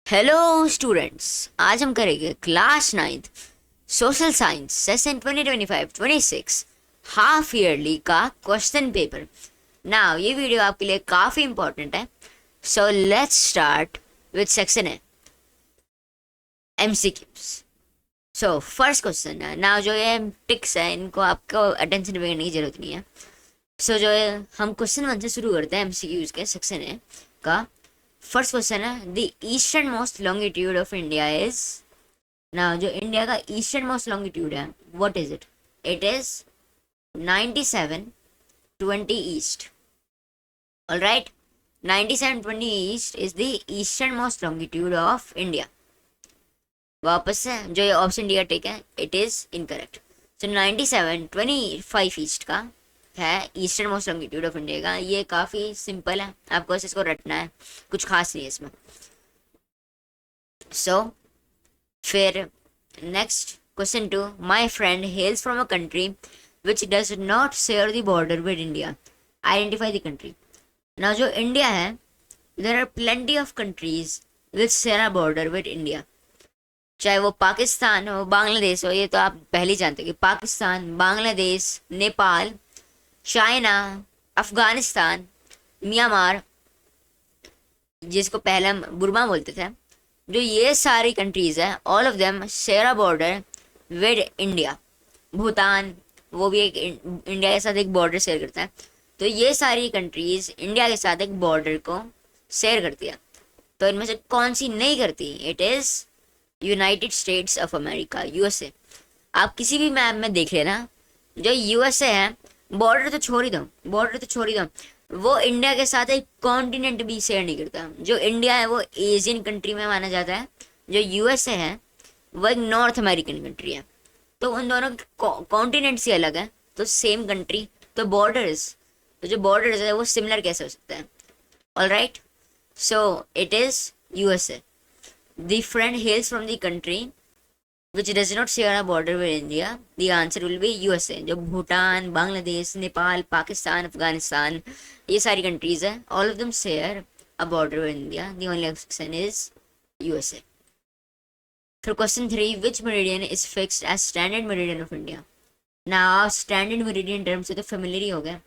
Hello students, आज हम करेंगे class ninth social science session 2025-26 half yearly का क्वेश्चन पेपर। नाउ ये वीडियो आपके लिए काफ़ी इंपॉर्टेंट है। So let's start with section है एमसीक्यूज। सो फर्स्ट क्वेश्चन है। नाउ जो ये टिक्स है इनको आपको अटेंशन देने की जरूरत नहीं है। सो जो है हम क्वेश्चन वन से शुरू करते हैं एमसीक्यूज के सेक्शन है का। फर्स्ट क्वेश्चन है the eastern most longitude of India is. ना जो इंडिया का ईस्टर्न मोस्ट लॉन्गिट्यूड है what is it? It is 9720 east. Alright, 9720 east is the eastern most longitude of India. वापस से जो ये ऑप्शन डी का टिक है it is incorrect. So 9725 east का है eastern most longitude of India का। ये काफ़ी सिंपल है, आपको बस इसको रटना है, कुछ खास नहीं है इसमें। सो फिर next question two, my friend hails from a country which does not share the border with India, identify the country. ना जो इंडिया है there are plenty of countries which share a border with India, चाहे वो पाकिस्तान हो बांग्लादेश हो। ये तो आप पहले ही जानते हो कि पाकिस्तान, बांग्लादेश, नेपाल, चाइना, अफगानिस्तान, म्यांमार जिसको पहले हम बुर्मा बोलते थे, जो ये सारी कंट्रीज है all of them share a border with India. Bhutan वो भी एक इंडिया के साथ एक बॉर्डर शेयर करता है। तो ये सारी कंट्रीज इंडिया के साथ एक बॉर्डर को शेयर करती है। तो इनमें से कौन सी नहीं करती? It is United states of America, USA. आप किसी भी मैप में देख लेना, जो यूएसए है बॉर्डर तो छोड़ ही दो, बॉर्डर तो छोड़ ही दो, वो इंडिया के साथ एक कॉन्टिनेंट भी शेयर नहीं करता। जो इंडिया है वो एशियन कंट्री में माना जाता है, जो यूएसए है वो एक नॉर्थ अमेरिकन कंट्री है। तो उन दोनों कॉन्टिनेंट्स ही अलग है, तो सेम कंट्री, तो बॉर्डर्स, तो जो बॉर्डर्स है वो सिमिलर कैसे हो सकता है? Alright, so it is USA. The friend hails from the country which does not share a border with India, the answer will be USA। जो भूटान, बांग्लादेश, नेपाल, पाकिस्तान, अफगानिस्तान ये सारी कंट्रीज है, all of them share a border with India, the only exception is USA। फिर question 3, which meridian is fixed as standard meridian of India? now standard meridian term से तो familiar ही हो गया।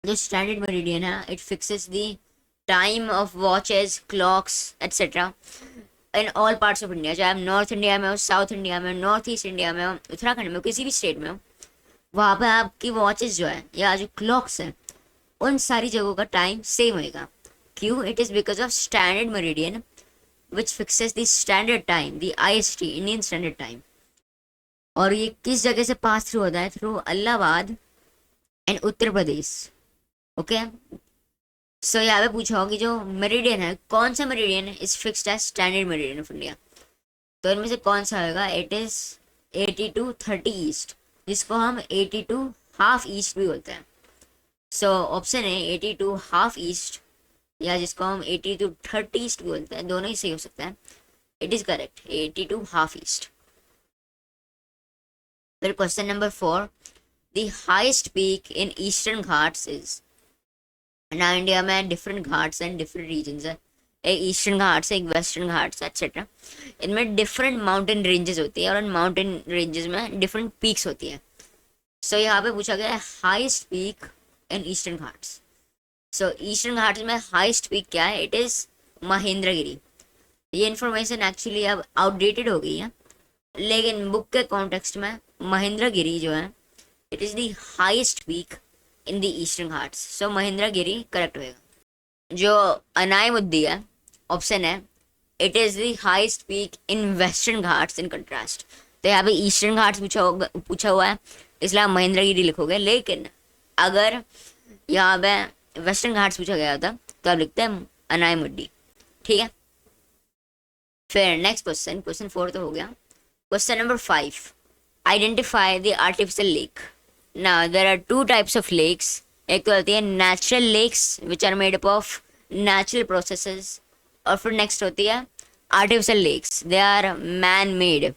जो standard meridian है it fixes the time of watches, clocks etc in all parts of India, चाहे आप north India में हो, साउथ इंडिया में हो, नॉर्थ ईस्ट इंडिया में हो, उत्तराखंड में हो, किसी भी स्टेट में हो, वहाँ पे आपकी वॉचेस जो है या जो क्लॉक्स हैं उन सारी जगहों का टाइम सेम होएगा। क्यों? It is because of standard meridian which fixes the standard time, the IST, Indian standard time. और ये किस जगह से पास थ्रू होता है? Through Allahabad and Uttar Pradesh. Okay, so यहाँ पे पूछा होगा कि जो मेरिडियन है, कौन सा meridian is fixed as standard meridian of India, तो इनमें से कौन सा होगा? इट इज 8230 ईस्ट, जिसको हम 82 हाफ ईस्ट भी बोलते हैं। सो ऑप्शन है 82 हाफ ईस्ट, या जिसको हम 8230 ईस्ट भी बोलते हैं, दोनों ही सही हो सकता है। It is correct, 82 half east. फिर question number 4, the highest peak in Eastern Ghats is. ना इंडिया में different Ghats and different regions है, एक ईस्टर्न घाट्स है, एक वेस्टर्न घाट्स एक्सेट्रा। इनमें डिफरेंट माउंटेन रेंजेस होती है और उन माउंटेन रेंजेस में डिफरेंट पीक्स होती है। सो यहाँ पे पूछा गया है highest peak in Eastern Ghats. So Eastern Ghats में हाईएस्ट पीक क्या है? It is Mahendragiri. ये इन्फॉर्मेशन एक्चुअली अब आउटडेटेड हो गई है, लेकिन बुक के कॉन्टेक्स्ट में महेंद्रगिरी जो है it is the highest peak in the eastern Ghats. So Mahendragiri correct होएगा। जो अनायमुद्दी है ऑप्शन है, it is the highest peak in western Ghats in contrast. तो यहाँ पे ईस्टर्न घाट्स पूछा हुआ है, इसलिए आप महेंद्रगिरी लिखोगे, लेकिन अगर यहाँ पे वेस्टर्न घाट्स पूछा गया होता तो आप लिखते हैं अनायमुद्दी। ठीक है, फिर नेक्स्ट क्वेश्चन, क्वेश्चन 4 तो हो गया। Question number 5, identify the artificial lake. Now there are two types of lakes। एक तो होती है natural lakes which are made up of natural processes, और फिर नेक्स्ट होती है artificial lakes, they are man made।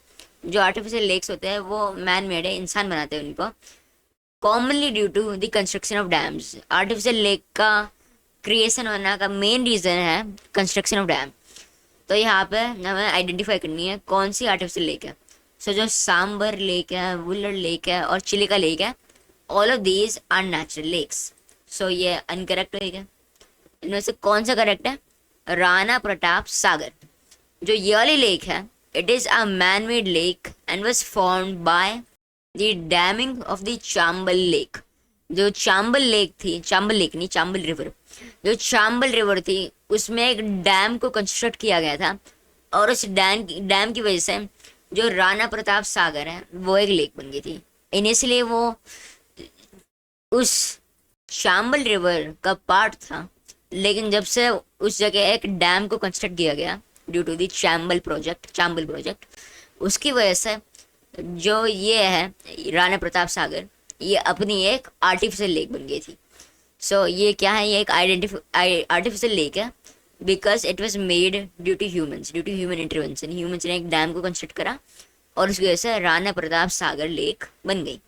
जो artificial lakes होते हैं वो man made है, इंसान बनाते हैं उनको, commonly due to the construction of dams। artificial lake का क्रिएशन होना का मेन रीज़न है कंस्ट्रक्शन ऑफ डैम। तो यहाँ पे हमें आइडेंटिफाई करनी है कौन सी आर्टिफिशियल लेक है। सो जो सांबर लेक है, वुलर लेक है और चिलिका लेक है, all of these are natural lakes. So ये अनकरेक्ट होगा। इनमें से कौन सा करेक्ट है? राणा प्रताप सागर। जो ये वाली लेक है, it is a man made lake and was formed by the damming of the Chambal lake. जो चांबल लेक थी, चांबल लेक नहीं, चांबल रिवर, जो चांबल रिवर थी उसमें एक डैम को कंस्ट्रक्ट किया गया था, और उस डैम की वजह से जो राणा प्रताप सागर है वो एक लेक बन गई थी। इनिशियली वो उस चांबल रिवर का पार्ट था, लेकिन जब से उस जगह एक डैम को कंस्ट्रक्ट किया गया ड्यू टू दी चांबल प्रोजेक्ट, उसकी वजह से जो ये है राणा प्रताप सागर, ये अपनी एक आर्टिफिशियल लेक बन गई थी। सो ये क्या है? ये एक आर्टिफिशियल लेक है because it was made due to human intervention. Humans ने एक डैम को कंस्ट्रक्ट करा और उसकी वजह से राणा प्रताप सागर लेक बन गई।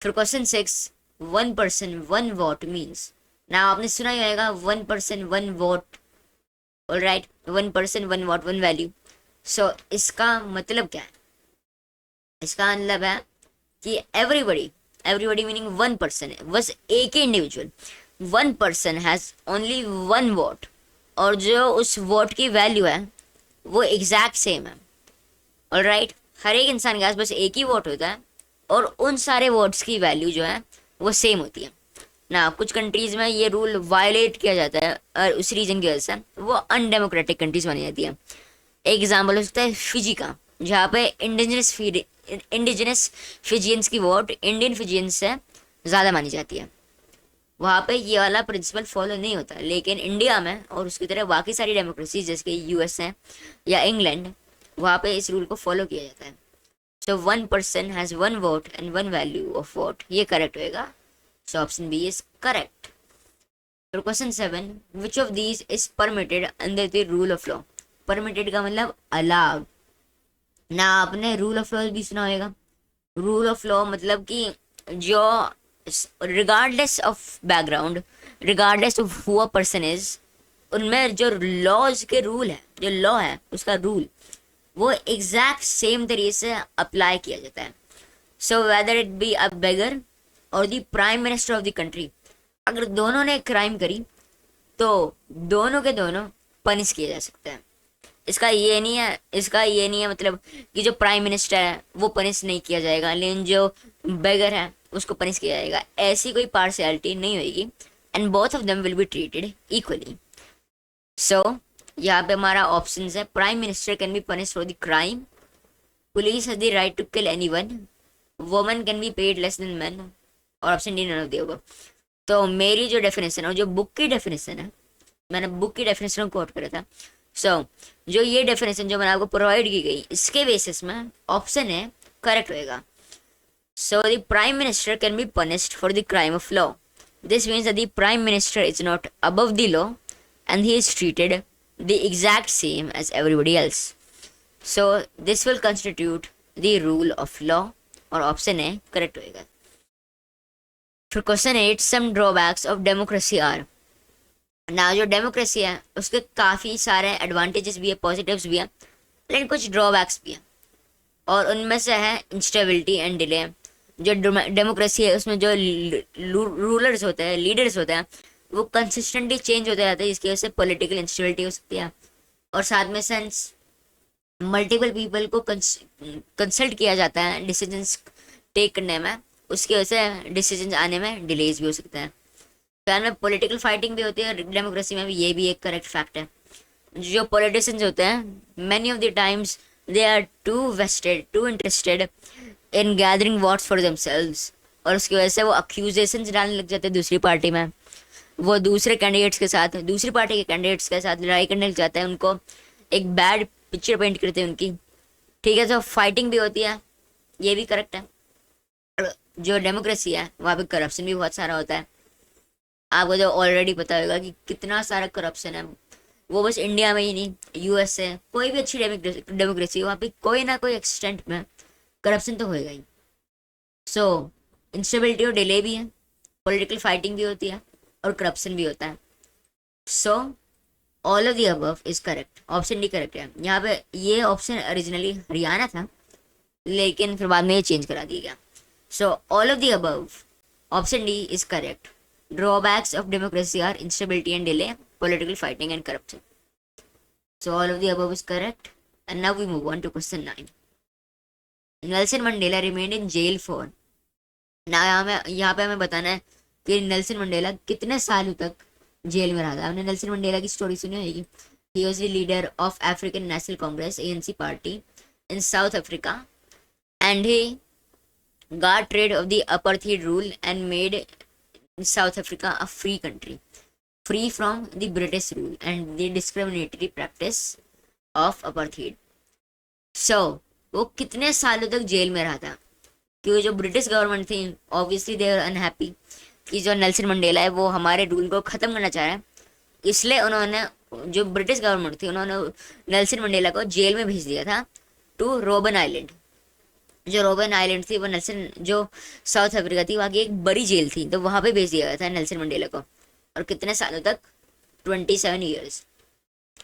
फिर क्वेश्चन 6, 1 person 1 vote मीन्स। ना आपने सुना ही होगा 1 person 1 vote, alright, 1 person 1 vote 1 value. So इसका मतलब क्या है? इसका मतलब है कि एवरीबडी मीनिंग 1 person है, बस एक ही individual, 1 person has only 1 vote, और जो उस वोट की वैल्यू है वो एग्जैक्ट सेम है। ऑलराइट, हर एक इंसान के पास बस एक ही वोट होता है और उन सारे वोट्स की वैल्यू जो है वो सेम होती है ना। कुछ कंट्रीज में ये रूल वायलेट किया जाता है और उस रीजन की वजह से वो अनडेमोक्रेटिक कंट्रीज बनी जाती है। एक एग्जाम्पल हो सकता है फिजी का, जहाँ पे इंडिजिनस फिजियंस की वोट इंडियन फिजियंस से ज़्यादा मानी जाती है। वहाँ पे ये वाला प्रिंसिपल फॉलो नहीं होता, लेकिन इंडिया में और उसकी तरह बाकी सारी डेमोक्रेसी जैसे कि यूएस है या इंग्लैंड, वहाँ पे इस रूल को फॉलो किया जाता है। So 1 person has 1 vote and 1 value of vote, ये करेक्ट होएगा। So option B is correct. तो question 7, which of these is permitted under the rule of law. Permitted का मतलब अलाउड ना। आपने रूल ऑफ लॉ भी सुना होगा। रूल ऑफ लॉ मतलब कि जो regardless of background, regardless of who a person is, उनमें जो लॉज के रूल है, जो लॉ है उसका रूल वो एग्जैक्ट सेम तरीके से अप्लाई किया जाता है। So whether it be a beggar और the prime minister of the country, अगर दोनों ने क्राइम करी तो दोनों के दोनों पनिश किए जा सकते हैं। इसका ये नहीं है मतलब कि जो प्राइम मिनिस्टर है वो पनिश नहीं किया जाएगा, लेकिन जो बेगर है उसको पनिश किया जाएगा। ऐसी कोई पार्शियलिटी नहीं होगी and both of them will be treated equally. So यहाँ पे हमारा ऑप्शन है, prime minister can be punish for the crime, police has the right to kill anyone, woman can be paid less than man, और option D none of the above. तो मेरी जो definition है, जो बुक की definition है, मैंने book की डेफिनेशन को कोट करा था। सो जो ये डेफिनेशन जो मैंने आपको प्रोवाइड की गई, इसके बेसिस में ऑप्शन है करेक्ट होएगा। So the prime minister can be punished for the crime of law. This means that the prime minister is not above the law and he is treated the exact same as everybody else. So this will constitute the rule of law, और option है correct होएगा। फिर question 8, some drawbacks of democracy are। ना जो democracy है उसके काफ़ी सारे एडवांटेजेस भी है, पॉजिटिव्स भी है, लेकिन कुछ ड्रॉबैक्स भी है, और उनमें से है इंस्टेबिलिटी एंड डिले। जो डेमोक्रेसी है उसमें जो रूलर्स होते हैं, लीडर्स होते हैं, वो कंसिस्टेंटली चेंज होते जाते हैं, जिसकी वजह से पॉलिटिकल इंस्टेबिलिटी हो सकती है, और साथ में सेंस मल्टीपल पीपल को कंसल्ट किया जाता है डिसीजंस टेक करने में, उसकी वजह से डिसीजंस आने में डिलेज भी हो सकता है। फिर में पॉलिटिकल फाइटिंग भी होती है डेमोक्रेसी में भी, ये भी एक करेक्ट फैक्ट है। जो पॉलिटिशियंस होते हैं many of the times they are too wasted, too interested in gathering votes for themselves, और उसकी वजह से वो अक्यूजेशंस डालने लग जाते हैं दूसरी पार्टी में, वो दूसरे कैंडिडेट्स के साथ, दूसरी पार्टी के कैंडिडेट्स के साथ लड़ाई करने लग जाते हैं, उनको एक बैड पिक्चर पेंट करते हैं उनकी। ठीक है, तो फाइटिंग भी होती है, ये भी करेक्ट है। जो डेमोक्रेसी है वहाँ पे करप्शन भी बहुत सारा होता है। आपको जो ऑलरेडी पता होगा कि कितना सारा करप्शन है, वो बस इंडिया में ही नहीं, यूएस है, कोई भी अच्छी डेमोक्रेसी वहाँ पे कोई ना कोई एक्सटेंट में करप्शन तो होएगा ही। सो इंस्टेबिलिटी और डिले भी है, पॉलिटिकल फाइटिंग भी होती है, और करप्शन भी होता है। सो all of the above is correct, option D correct है। यहाँ पे ये ऑप्शन ओरिजिनली हरियाणा था, लेकिन फिर बाद में ये चेंज करा दिया गया। So all of the above, option D is correct. Drawbacks of democracy are instability and delay, political fighting and corruption. So all of the above is correct. And now we move on to question 9। Nelson Mandela remained in jail for, ना यहाँ पे हमें बताना है कि Nelson Mandela कितने सालों तक जेल में रहा था। आपने नेल्सन मंडेला की स्टोरी सुनी होगी। He was the leader of African national Congress ANC party in south Africa and he got rid of the apartheid rule and made South Africa a free country, free from the British rule and the discriminatory practice of apartheid. So वो कितने सालों तक jail में रहा था, क्योंकि जो British government थी ऑब्वियसली दे आर अनहैप्पी कि जो नेल्सन मंडेला है वो हमारे रूल को ख़त्म करना चाह रहा है। इसलिए उन्होंने, जो ब्रिटिश गवर्नमेंट थी, उन्होंने नेल्सन मंडेला को जेल में भेज दिया था टू रोबन आइलैंड। जो रोबन आइलैंड थी वो नेल्सन, जो साउथ अफ्रीका थी वहाँ की एक बड़ी जेल थी, तो वहाँ पे भेज दिया गया था नेल्सन मंडेला को। और कितने सालों तक? 27 ईयर्स।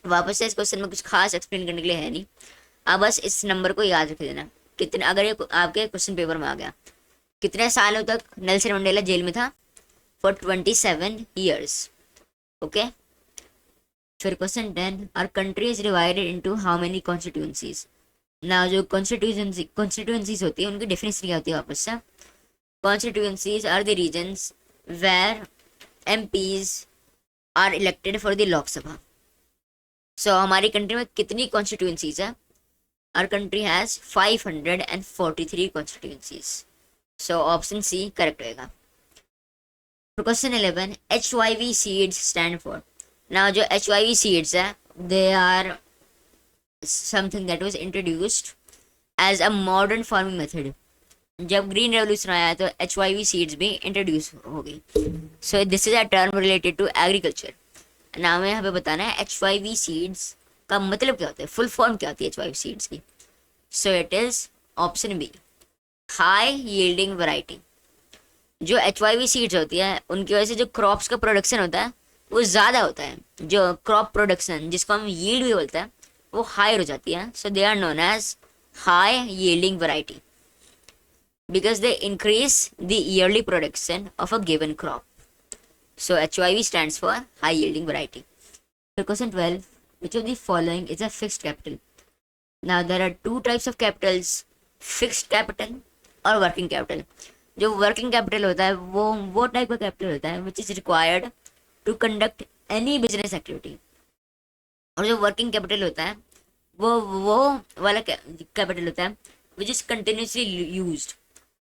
वापस से इस क्वेश्चन में कुछ खास एक्सप्लेन करने के लिए है नहीं, आप बस इस नंबर को याद रख देना। कितने, अगर ये आपके क्वेश्चन पेपर में आ गया, कितने सालों तक नेल्सन मंडेला जेल में था? For 27 years. ओके। फिर question 10, our country is divided into how many constituencies. ना जो कॉन्स्टिट्यूएंसीज होती है उनकी डेफिनेशन क्या होती है वापस से? Constituencies are the regions where MPs are elected for the Lok Sabha. So हमारी कंट्री में कितनी कॉन्स्टिट्यूएंसीज है? Our country has 543 constituencies. So option C correct होएगा। Question 11, HYV seeds stand for. ना जो HYV सीड्स है they are something that was introduced as a modern farming method. जब ग्रीन रेवोल्यूशन आया तो HYV सीड्स भी इंट्रोड्यूस हो गई। So this is a term related to agriculture. नाम है यहाँ पे बताना है HYV सीड्स का मतलब क्या होता है, फुल फॉर्म क्या होती है HYV सीड्स की। So it is option B, high yielding variety. जो HYV सीड्स होती है उनकी वजह से जो क्रॉप्स का प्रोडक्शन होता है वो ज़्यादा होता है। जो क्रॉप प्रोडक्शन जिसको हम यील्ड भी बोलते हैं वो हायर हो जाती है। So they are known as high yielding variety because they increase the yearly production of a given crop. So HYV stands for high yielding variety. So question 12, which of the following is a fixed capital? Now there are two types of capitals, fixed capital और working capital. जो working capital होता है वो type का capital होता है which is required to conduct any business activity. और जो वर्किंग कैपिटल होता है वो वाला कैपिटल होता है विच इज कंटिन्यूसली यूज्ड।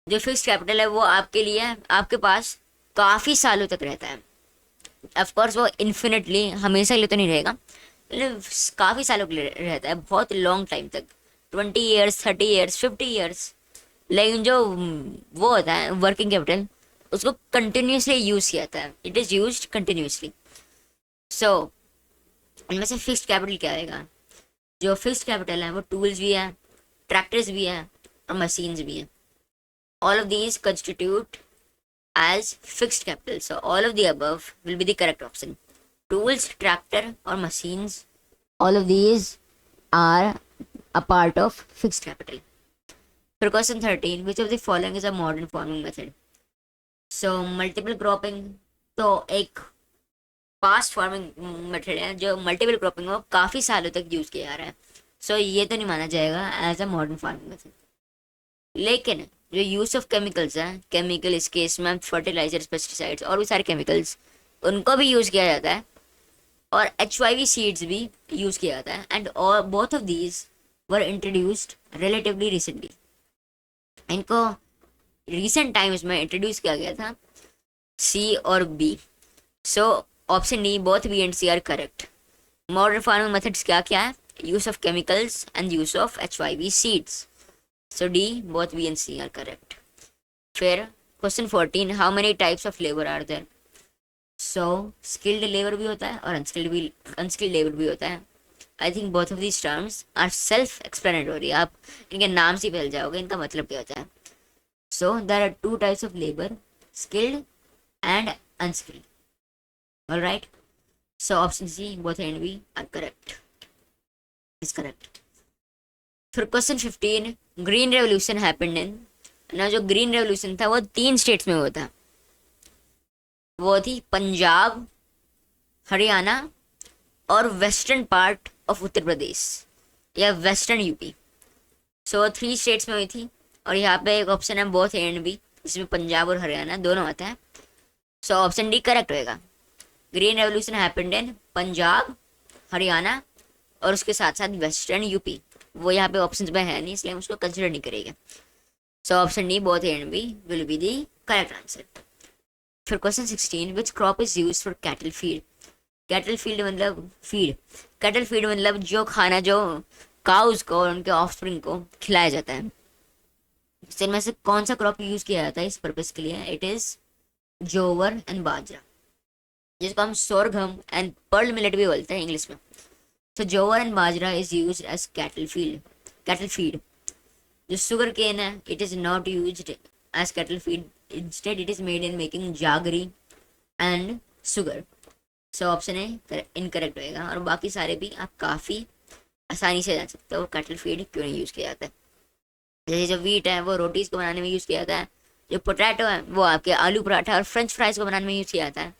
जो फिक्स्ड कैपिटल है वो आपके लिए, आपके पास काफ़ी सालों तक रहता है। ऑफकोर्स वो इन्फिनिटली हमेशा के लिए तो नहीं रहेगा, लेकिन काफ़ी सालों के लिए रहता है, बहुत लॉन्ग टाइम तक, 20 ईयर्स, 30 ईयर्स, 50 ईयर्स। लेकिन जो वो होता है वर्किंग कैपिटल उसको कंटिन्यूसली यूज़ किया जाता है, इट इज़ यूज कंटिन्यूसली। सो इनमें से फिक्स्ड कैपिटल क्या आएगा? जो फिक्स्ड कैपिटल है वो टूल्स भी है, ट्रैक्टर्स भी है और मशीन्स भी हैं। All of these constitute as fixed capital. So all of the above will be the correct option. Tools, tractor और machines, all of these are a part of fixed capital. फिर question 13, which of the following is a modern farming method? So multiple cropping तो एक fast farming method है, जो multiple cropping को काफ़ी सालों तक यूज़ किया जा रहा है। सो ये तो नहीं माना जाएगा as a modern farming method. लेकिन जो यूज़ ऑफ केमिकल्स हैं, केमिकल इस केस में फर्टिलाइजर्स, पेस्टिसाइड्स और भी सारे केमिकल्स, उनको भी यूज़ किया जाता है और HYV सीड्स भी यूज़ किया जाता है। एंड और both of these were introduced relatively recently. इनको रिसेंट टाइम्स में इंट्रोड्यूस किया गया था, C और B। So option D, both B and C are correct. Modern farming methods क्या क्या है? Use of chemicals and use of HYV seeds. So D, both B and C are correct. फिर question 14, how many types of labour are there? So skilled labour भी होता है और unskilled labour भी होता है। I think both of these terms are self explanatory. आप इनके नाम से फैल जाओगे इनका मतलब क्या होता है। So there are two types of labour, skilled and unskilled. All right. So option C both and B are correct, is correct. फिर question 15, green revolution happened in, ना जो ग्रीन रेवोल्यूशन था वो 3 स्टेट्स में हुआ था। वो थी पंजाब, हरियाणा और western part of Uttar Pradesh या वेस्टर्न यूपी। सो 3 स्टेट्स में हुई थी। और यहाँ पे एक ऑप्शन है बोथ ए एंड बी, जिसमें पंजाब और हरियाणा दोनों आता है। सो ऑप्शन डी करेक्ट होएगा। ग्रीन रेवोल्यूशन हैपेंड इन पंजाब, हरियाणा और उसके साथ साथ वेस्टर्न यूपी। वो यहाँ पे ऑप्शन में है नहीं, इसलिए हम उसको कंसिडर नहीं करेंगे। So option D both A and B will be the correct answer. फिर question 16, which crop is use for cattle feed. Cattle feed मतलब फीड, कैटल फीड मतलब जो खाना जो काउज को और उनके ऑफस्प्रिंग को खिलाया जाता है। इनमें से कौन सा क्रॉप यूज किया जाता है इस पर्पज के लिए? इट इज जोवर एंड बाजरा, जिसको हम सोरघम एंड पर्ल मिलेट भी बोलते हैं इंग्लिश में। तो jowar and bajra is use as cattle feed. जो शुगर केन है, it is not used as cattle feed, instead it is made in making jaggery and sugar. So option A incorrect होएगा। और बाकी सारे भी आप काफ़ी आसानी से जान सकते हो कैटल फीड क्यों नहीं यूज़ किया जाता है। जैसे जो वीट है वो रोटीज़ को बनाने में यूज़ किया जाता है, जो पोटैटो है वो आपके आलू पराठा और फ्रेंच फ्राइज को बनाने में यूज़ किया जाता है।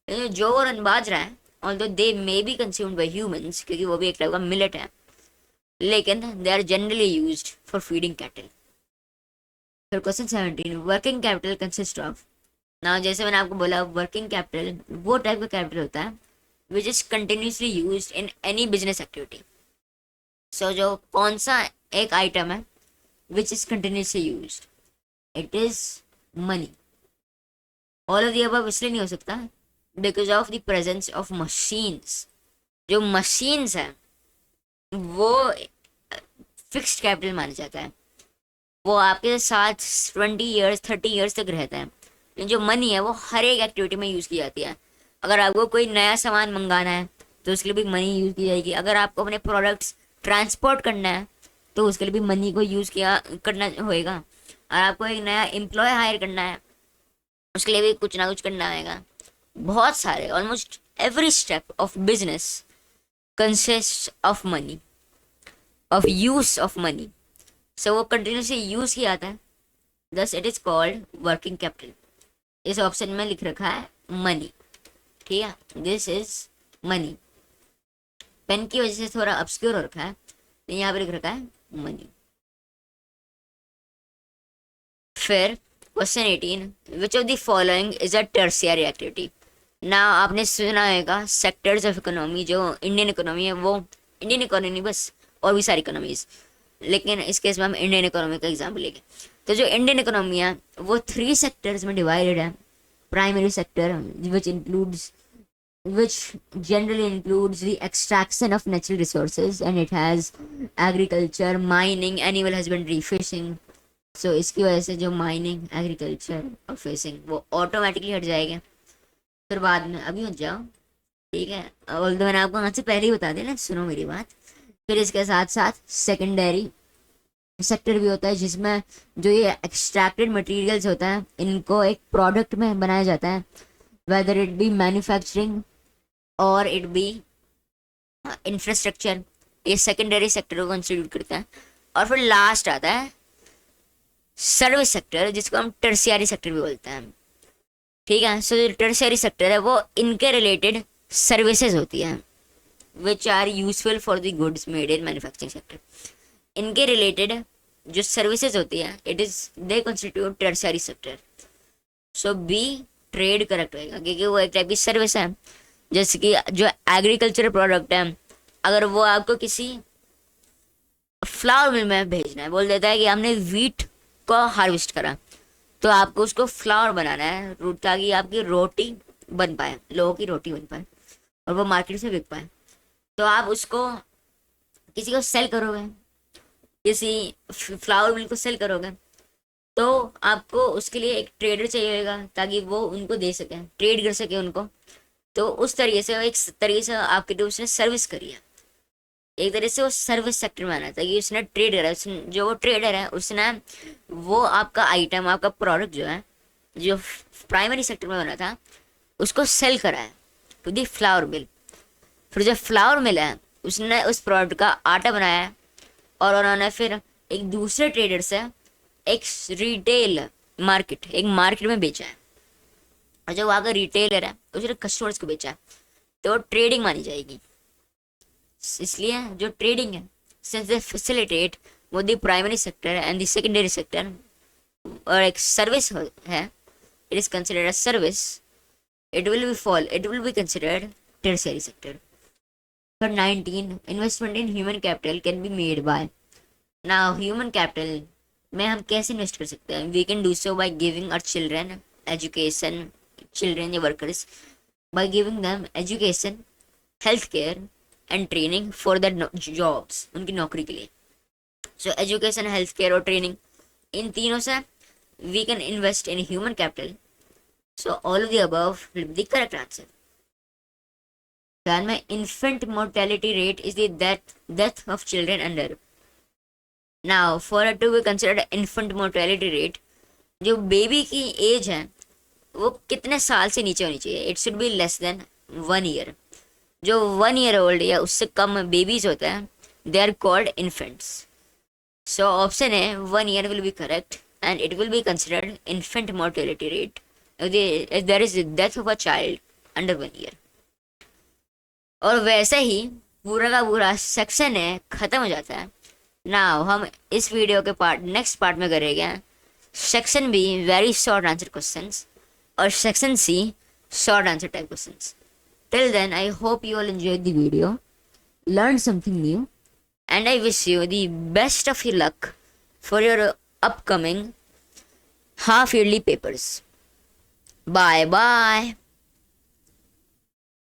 जो जोवर और बाजरा है, although they may be consumed by humans, क्योंकि वो भी एक टाइप का मिलेट है, लेकिन they are generally used for feeding cattle. फिर question 17, working capital consist of. ना जैसे मैंने आपको बोला, वर्किंग कैपिटल वो टाइप का कैपिटल होता है which is continuously used in any business activity. So जो कौन सा एक आइटम है which is continuously used, it is money. All of the above इसलिए नहीं हो सकता because of the presence of machines. जो मशीन्स है वो फिक्स्ड कैपिटल माना जाता है, वो आपके साथ 20 ईयर्स 30 ईयर्स तक रहता है। जो मनी है वो हर एक एक्टिविटी में यूज़ की जाती है। अगर आपको कोई नया सामान मंगाना है तो उसके लिए भी मनी यूज़ की जाएगी। अगर आपको अपने प्रोडक्ट्स ट्रांसपोर्ट करना है तो उसके लिए भी मनी को यूज़ किया करना होएगा। और आपको एक नया एम्प्लॉय हायर करना है उसके लिए भी कुछ ना कुछ करना होगा। बहुत सारे, almost every step of business consist of money, of use of money. So वो कंटिन्यूसली यूज़ किया जाता है, thus it is called working capital. इस ऑप्शन में लिख रखा है मनी, ठीक है, दिस इज मनी। पेन की वजह से थोड़ा ऑब्स्क्योर हो रखा है, तो यहाँ पे लिख रखा है मनी। फिर question 18, which of the following is a tertiary activity. ना आपने सुना होगा सेक्टर्स ऑफ इकोनॉमी, जो इंडियन इकोनॉमी है वो, इंडियन इकोनॉमी बस, और भी सारी इकोनॉमीज, लेकिन इस केस में हम इंडियन इकोनॉमी का एग्जाम्पल लेंगे। तो जो इंडियन इकोनॉमी है वो 3 सेक्टर्स में डिवाइडेड है। Primary sector which generally includes the extraction of natural resources and it has agriculture, mining, animal husbandry, fishing. So इसकी वजह से जो माइनिंग, एग्रीकल्चर और फिशिंग वो ऑटोमेटिकली हट जाएगा। फिर बाद में, अभी मत जाओ, ठीक है, ऑल्दो मैंने आपको यहाँ से पहले ही बता दिया ना, सुनो मेरी बात। फिर इसके साथ साथ सेकेंडरी सेक्टर भी होता है, जिसमें जो ये एक्सट्रैक्टेड मटेरियल्स होता है इनको एक प्रोडक्ट में बनाया जाता है, वेदर इट बी मैन्युफैक्चरिंग और इट बी इंफ्रास्ट्रक्चर। ये सेकेंडरी सेक्टर को कंसिडर करता है। और फिर लास्ट आता है सर्विस सेक्टर, जिसको हम टर्शियरी सेक्टर भी बोलते हैं, ठीक है। सो जो टर्शियरी सेक्टर है वो इनके रिलेटेड सर्विसेज होती हैं which are useful for the goods made in manufacturing sector. इनके रिलेटेड जो सर्विसेज होती है, it is they constitute tertiary sector. So B trade correct होएगा, क्योंकि वो एक टाइप की सर्विस है। जैसे कि जो एग्रीकल्चर प्रोडक्ट है, अगर वो आपको किसी फ्लावर मिल में भेजना है, बोल देता है कि हमने वीट को हार्वेस्ट करा, तो आपको उसको फ्लावर बनाना है ताकि आपकी रोटी बन पाए, लोगों की रोटी बन पाए और वो मार्केट से बिक पाए। तो आप उसको किसी को सेल करोगे, किसी फ्लावर मिल को सेल करोगे, तो आपको उसके लिए एक ट्रेडर चाहिए होगा ताकि वो उनको दे सके, ट्रेड कर सके उनको। तो उस तरीके से एक तरीके से आपके लिए उसने सर्विस करी है, एक तरह से वो सर्विस सेक्टर में आना था कि उसने ट्रेड करा, जो वो ट्रेडर है उसने वो आपका आइटम, आपका प्रोडक्ट जो है जो प्राइमरी सेक्टर में बना था उसको सेल करा है टू दी फ्लावर मिल। फिर जो फ्लावर मिल है उसने उस प्रोडक्ट का आटा बनाया है और उन्होंने फिर एक दूसरे ट्रेडर से एक रिटेल मार्केट एक मार्केट में बेचा है, और जो वहाँ का रिटेलर है उसने कस्टमर्स को बेचा है, तो वो ट्रेडिंग मानी जाएगी। इसलिए जो ट्रेडिंग है, सिंस दे फैसिलिटेट वो the primary sector and the secondary sector, और एक सर्विस है, it is considered a service, it will be considered tertiary sector. For 19, investment in human capital can be made by. Now human capital में हम कैसे invest कर सकते हैं? We can do so by giving our children education, children या workers, by giving them education, healthcare and training for their jobs, उनकी नौकरी के लिए। So education, healthcare और training, इन तीनों से we can invest in human capital. So all of the above will be the correct answer. Then my infant mortality rate is the death of children under. Now for it to be considered infant mortality rate, जो baby की as है वो कितने साल से नीचे होनी चाहिए? It should be less than 1 year. जो 1 ईयर ओल्ड या उससे कम बेबीज होते हैं they are called infants. So option है 1 year will be correct and it will be considered infant mortality rate if there is death of a child under 1 year। और वैसे ही पूरा का पूरा सेक्शन है खत्म हो जाता है। नाउ हम इस वीडियो के नेक्स्ट पार्ट में करेंगे section B very short answer questions और section C short answer type questions. Till then I hope you all enjoyed the video, learn something new, and I wish you the best of your luck for your upcoming half yearly papers. Bye bye.